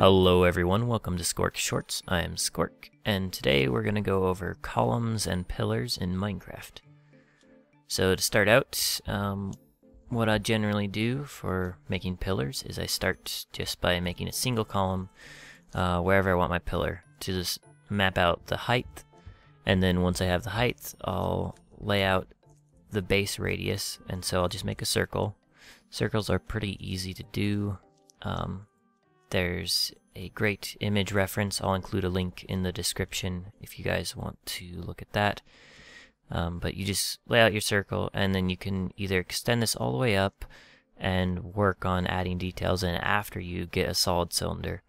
Hello everyone, welcome to Sqorck Shorts. I am Sqorck, and today we're going to go over columns and pillars in Minecraft. So to start out, what I generally do for making pillars is I start just by making a single column wherever I want my pillar to just map out the height, and then once I have the height, I'll lay out the base radius, and so I'll just make a circle. Circles are pretty easy to do. There's a great image reference. I'll include a link in the description if you guys want to look at that. But you just lay out your circle, and then you can either extend this all the way up and work on adding details in after you get a solid cylinder.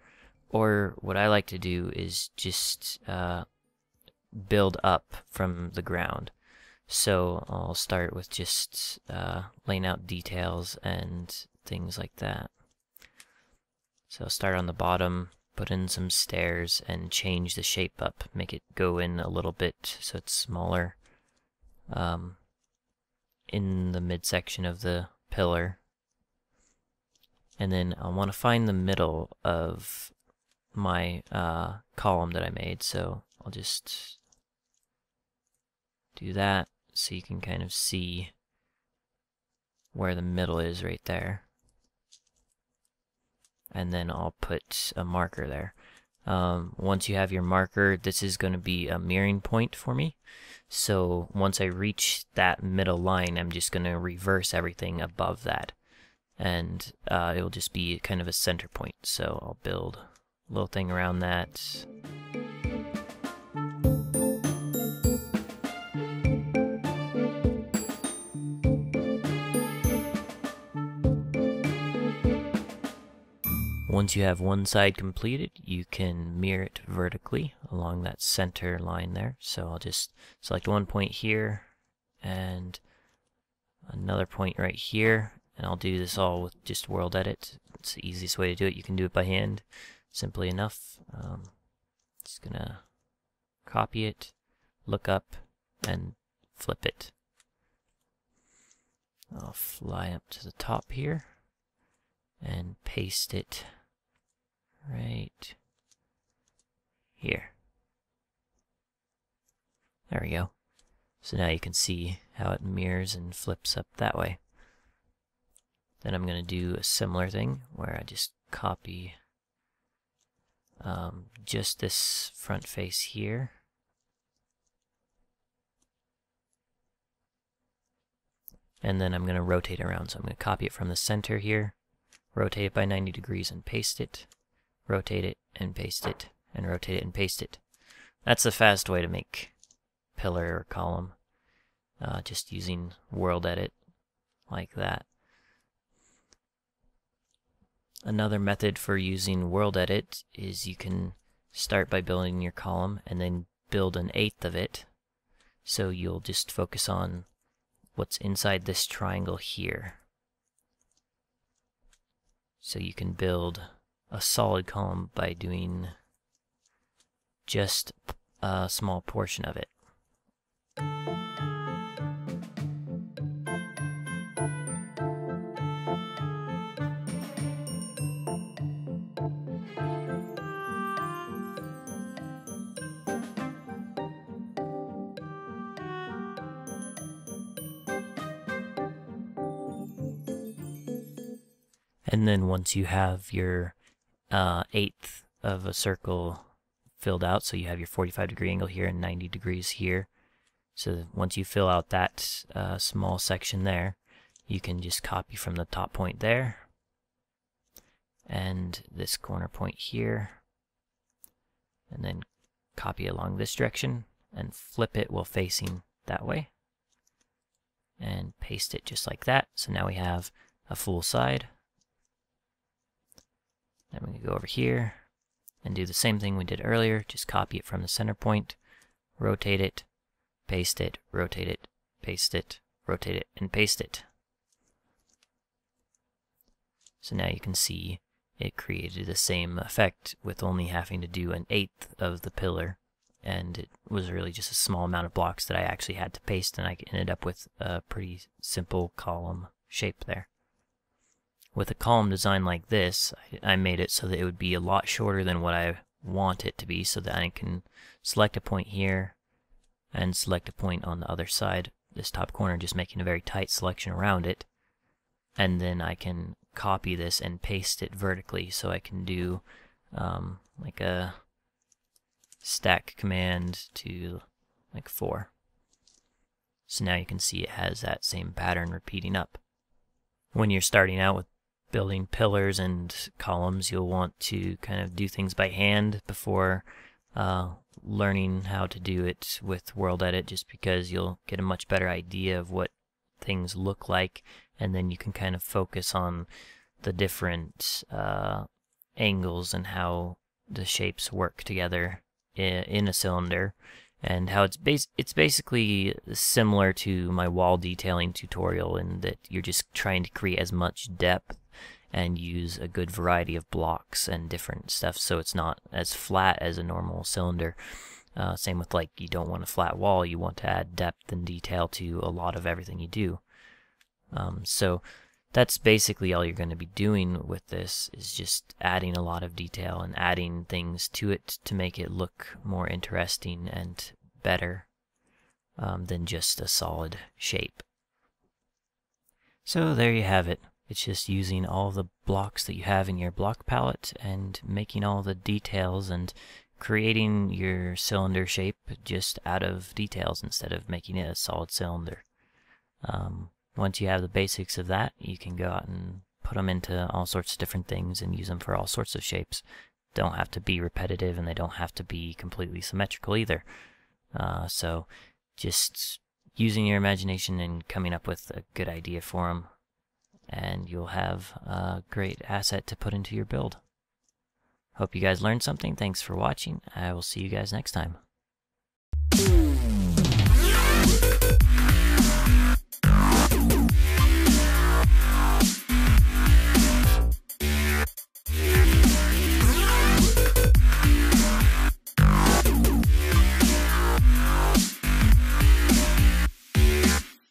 Or what I like to do is just build up from the ground. So I'll start with just laying out details and things like that. So start on the bottom, put in some stairs, and change the shape up. Make it go in a little bit so it's smaller in the midsection of the pillar. And then I want to find the middle of my column that I made, so I'll just do that so you can kind of see where the middle is right there. And then I'll put a marker there. Once you have your marker, this is going to be a mirroring point for me. So once I reach that middle line, I'm just going to reverse everything above that. And it'll just be kind of a center point. So I'll build a little thing around that. Once you have one side completed, you can mirror it vertically along that center line there. So I'll just select one point here and another point right here, and I'll do this all with just World Edit. It's the easiest way to do it. You can do it by hand, simply enough. Just gonna copy it, look up, and flip it. I'll fly up to the top here and paste it right here. There we go. So now you can see how it mirrors and flips up that way. Then I'm going to do a similar thing where I just copy just this front face here. And then I'm going to rotate around. So I'm going to copy it from the center here, rotate it by 90 degrees and paste it. Rotate it and paste it, and rotate it and paste it. That's the fast way to make pillar or column, just using World Edit like that. Another method for using World Edit is you can start by building your column and then build an eighth of it. So you'll just focus on what's inside this triangle here. So you can build a solid column by doing just a small portion of it. And then once you have your eighth of a circle filled out, so you have your 45-degree angle here and 90 degrees here. So once you fill out that small section there, you can just copy from the top point there and this corner point here, and then copy along this direction and flip it while facing that way and paste it just like that. So now we have a full side. Then we can go over here and do the same thing we did earlier. Just copy it from the center point, rotate it, paste it, rotate it, paste it, rotate it, and paste it. So now you can see it created the same effect with only having to do an eighth of the pillar. And it was really just a small amount of blocks that I actually had to paste, and I ended up with a pretty simple column shape there. with a column design like this, I made it so that it would be a lot shorter than what I want it to be, so that I can select a point here and select a point on the other side, this top corner, just making a very tight selection around it. And then I can copy this and paste it vertically, so I can do like a stack command to like 4. So now you can see it has that same pattern repeating up. When you're starting out with building pillars and columns, you'll want to kind of do things by hand before learning how to do it with World Edit, just because you'll get a much better idea of what things look like, and then you can kind of focus on the different angles and how the shapes work together in a cylinder, and how it's basically similar to my wall detailing tutorial, in that you're just trying to create as much depth and use a good variety of blocks and different stuff, so it's not as flat as a normal cylinder. Same with, like, you don't want a flat wall, you want to add depth and detail to a lot of everything you do. So that's basically all you're going to be doing with this, is just adding a lot of detail and adding things to it to make it look more interesting and better than just a solid shape. So there you have it. It's just using all the blocks that you have in your block palette and making all the details and creating your cylinder shape just out of details instead of making it a solid cylinder. Once you have the basics of that, you can go out and put them into all sorts of different things and use them for all sorts of shapes. Don't have to be repetitive, and they don't have to be completely symmetrical either. So just using your imagination and coming up with a good idea for them, and you'll have a great asset to put into your build. Hope you guys learned something. Thanks for watching. I will see you guys next time.